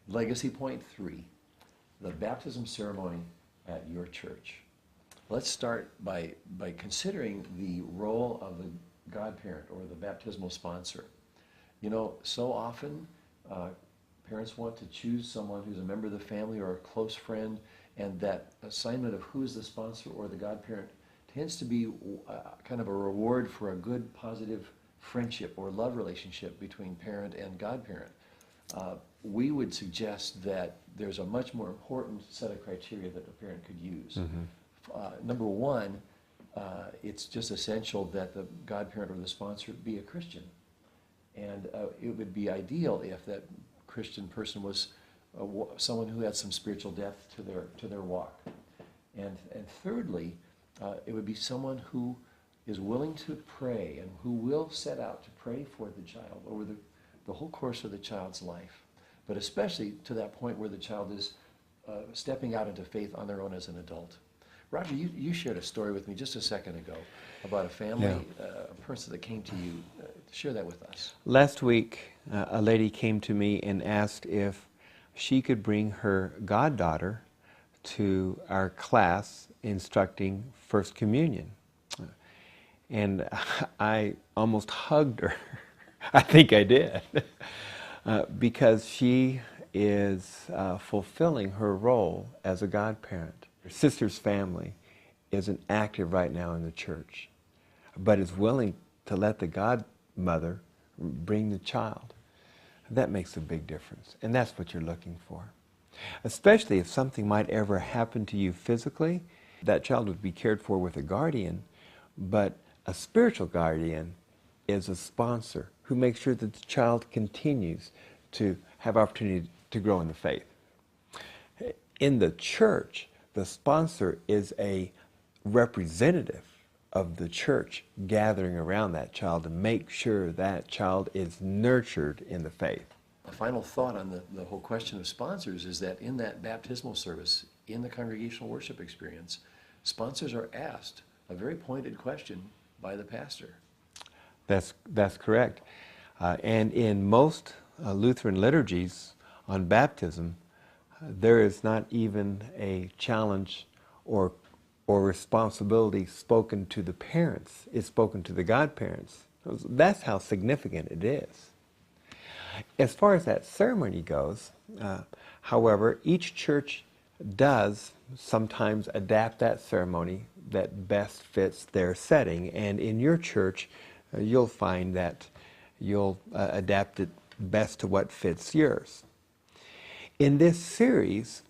Legacy point 3, the baptism ceremony at your church. Let's start by considering the role of the godparent or the baptismal sponsor. You know, so often parents want to choose someone who's a member of the family or a close friend, and that assignment of who's the sponsor or the godparent tends to be kind of a reward for a good, positive friendship or love relationship between parent and godparent. We would suggest that there's a much more important set of criteria that a parent could use. Number one, it's just essential that the godparent or the sponsor be a Christian. And it would be ideal if that Christian person was someone who had some spiritual depth to their walk. And thirdly, it would be someone who is willing to pray and who will set out to pray for the child over the whole course of the child's life, but especially to that point where the child is stepping out into faith on their own as an adult. Roger, you shared a story with me just a second ago about a family, a person that came to you. Share that with us. Last week, a lady came to me and asked if she could bring her goddaughter to our class instructing First Communion. And I almost hugged her. I think I did. Because she is fulfilling her role as a godparent. Her sister's family isn't active right now in the church, but is willing to let the godmother bring the child. That makes a big difference, and that's what you're looking for. Especially if something might ever happen to you physically, that child would be cared for with a guardian, but a spiritual guardian is a sponsor who makes sure that the child continues to have opportunity to grow in the faith. In the church, the sponsor is a representative of the church gathering around that child to make sure that child is nurtured in the faith. A final thought on the whole question of sponsors is that in that baptismal service, in the congregational worship experience, sponsors are asked a very pointed question by the pastor. That's correct. And in most Lutheran liturgies on baptism, there is not even a challenge or responsibility spoken to the parents. It's spoken to the godparents. That's how significant it is. As far as that ceremony goes, however, each church does sometimes adapt that ceremony that best fits their setting. And in your church, you'll find that you'll adapt it best to what fits yours. In this series,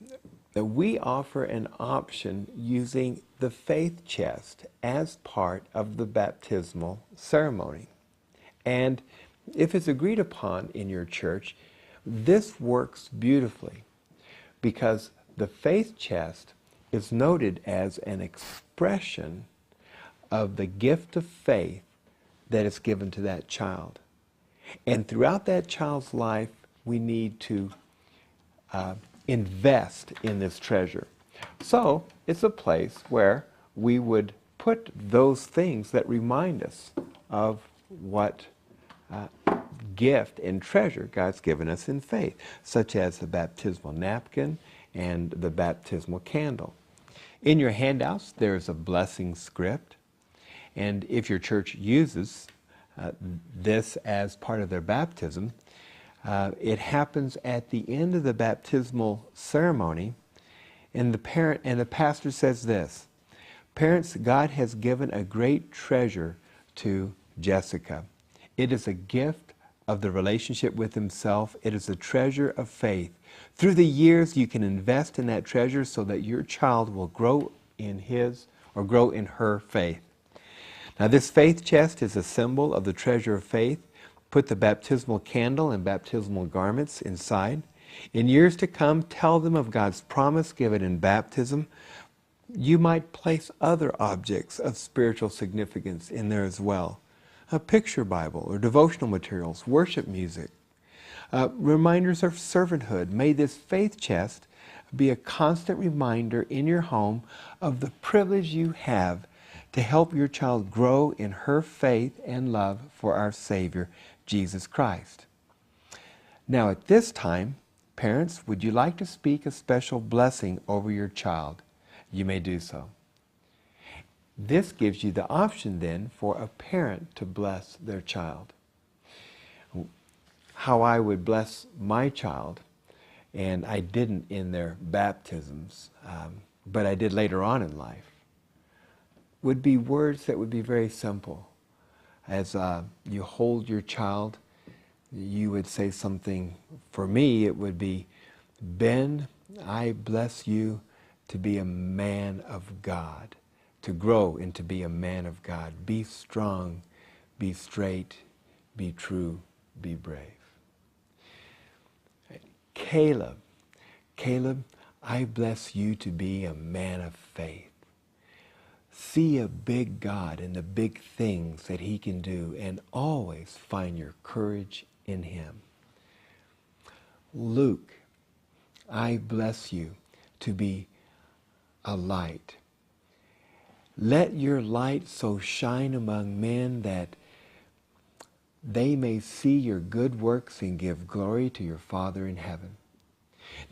we offer an option using the faith chest as part of the baptismal ceremony. And if it's agreed upon in your church, this works beautifully because the faith chest is noted as an expression of the gift of faith that is given to that child. And throughout that child's life, we need to invest in this treasure. So it's a place where we would put those things that remind us of what gift and treasure God's given us in faith, such as the baptismal napkin and the baptismal candle. In your handouts, there's a blessing script, and if your church uses this as part of their baptism, it happens at the end of the baptismal ceremony, and the pastor says this: "Parents, God has given a great treasure to Jessica. It is a gift of the relationship with Himself. It is a treasure of faith. Through the years, you can invest in that treasure so that your child will grow in his or grow in her faith." Now, this faith chest is a symbol of the treasure of faith. Put the baptismal candle and baptismal garments inside. In years to come, tell them of God's promise given in baptism. You might place other objects of spiritual significance in there as well. A picture Bible or devotional materials, worship music, reminders of servanthood. May this faith chest be a constant reminder in your home of the privilege you have to help your child grow in her faith and love for our Savior, Jesus Christ. Now at this time, Parents, would you like to speak a special blessing over your child? You may do so. This gives you the option then for a parent to bless their child. How I would bless my child, and I didn't in their baptisms, but I did later on in life, would be words that would be very simple. As you hold your child, you would say something, for me it would be, Ben, I bless you to be a man of God, to grow into be a man of God. Be strong, be straight, be true, be brave. Caleb, I bless you to be a man of faith. See a big God and the big things that he can do, and always find your courage in him. Luke, I bless you to be a light. Let your light so shine among men that they may see your good works and give glory to your Father in heaven.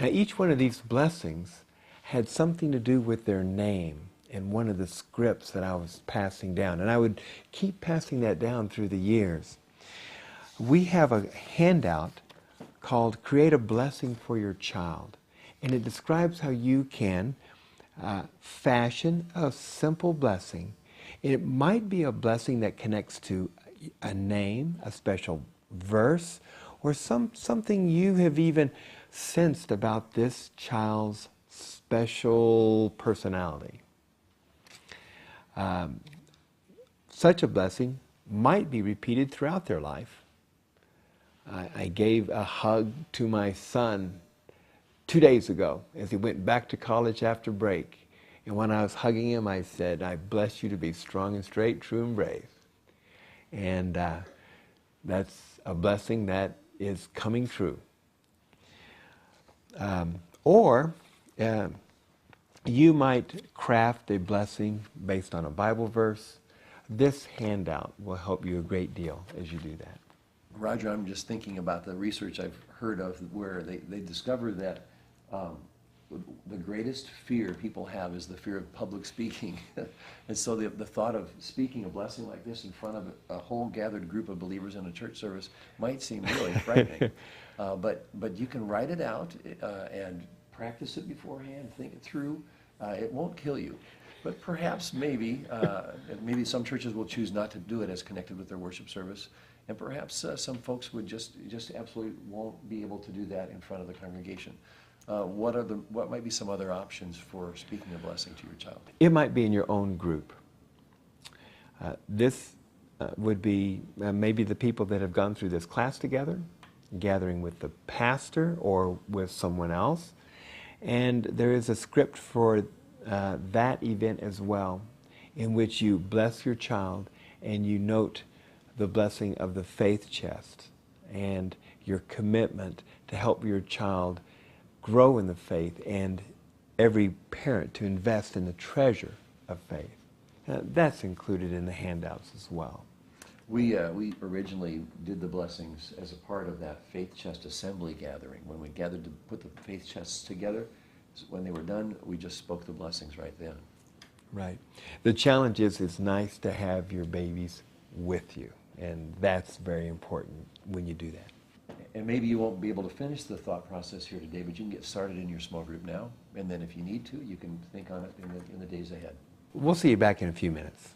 Now, each one of these blessings had something to do with their name in one of the scripts that I was passing down. And I would keep passing that down through the years. We have a handout called Create a Blessing for Your Child. And it describes how you can fashion a simple blessing. It might be a blessing that connects to a name, a special verse, or something you have even sensed about this child's special personality. Such a blessing might be repeated throughout their life. I gave a hug to my son 2 days ago as he went back to college after break. And when I was hugging him, I said, I bless you to be strong and straight, true and brave. And that's a blessing that is coming true. Or you might craft a blessing based on a Bible verse. This handout will help you a great deal as you do that. Roger, I'm just thinking about the research I've heard of where they discovered that the greatest fear people have is the fear of public speaking. And so the thought of speaking a blessing like this in front of a whole gathered group of believers in a church service might seem really frightening. But you can write it out and practice it beforehand, think it through. It won't kill you. But perhaps maybe some churches will choose not to do it as connected with their worship service. And perhaps some folks would just absolutely won't be able to do that in front of the congregation. What might be some other options for speaking a blessing to your child? It might be in your own group. This would be maybe the people that have gone through this class together, gathering with the pastor or with someone else. And there is a script for that event as well, in which you bless your child and you note the blessing of the faith chest and your commitment to help your child grow in the faith, and every parent to invest in the treasure of faith. That's included in the handouts as well. We originally did the blessings as a part of that faith chest assembly gathering. When we gathered to put the faith chests together, when they were done, we just spoke the blessings right then. Right. The challenge is it's nice to have your babies with you, and that's very important when you do that. And maybe you won't be able to finish the thought process here today, but you can get started in your small group now, and then if you need to, you can think on it in the days ahead. We'll see you back in a few minutes.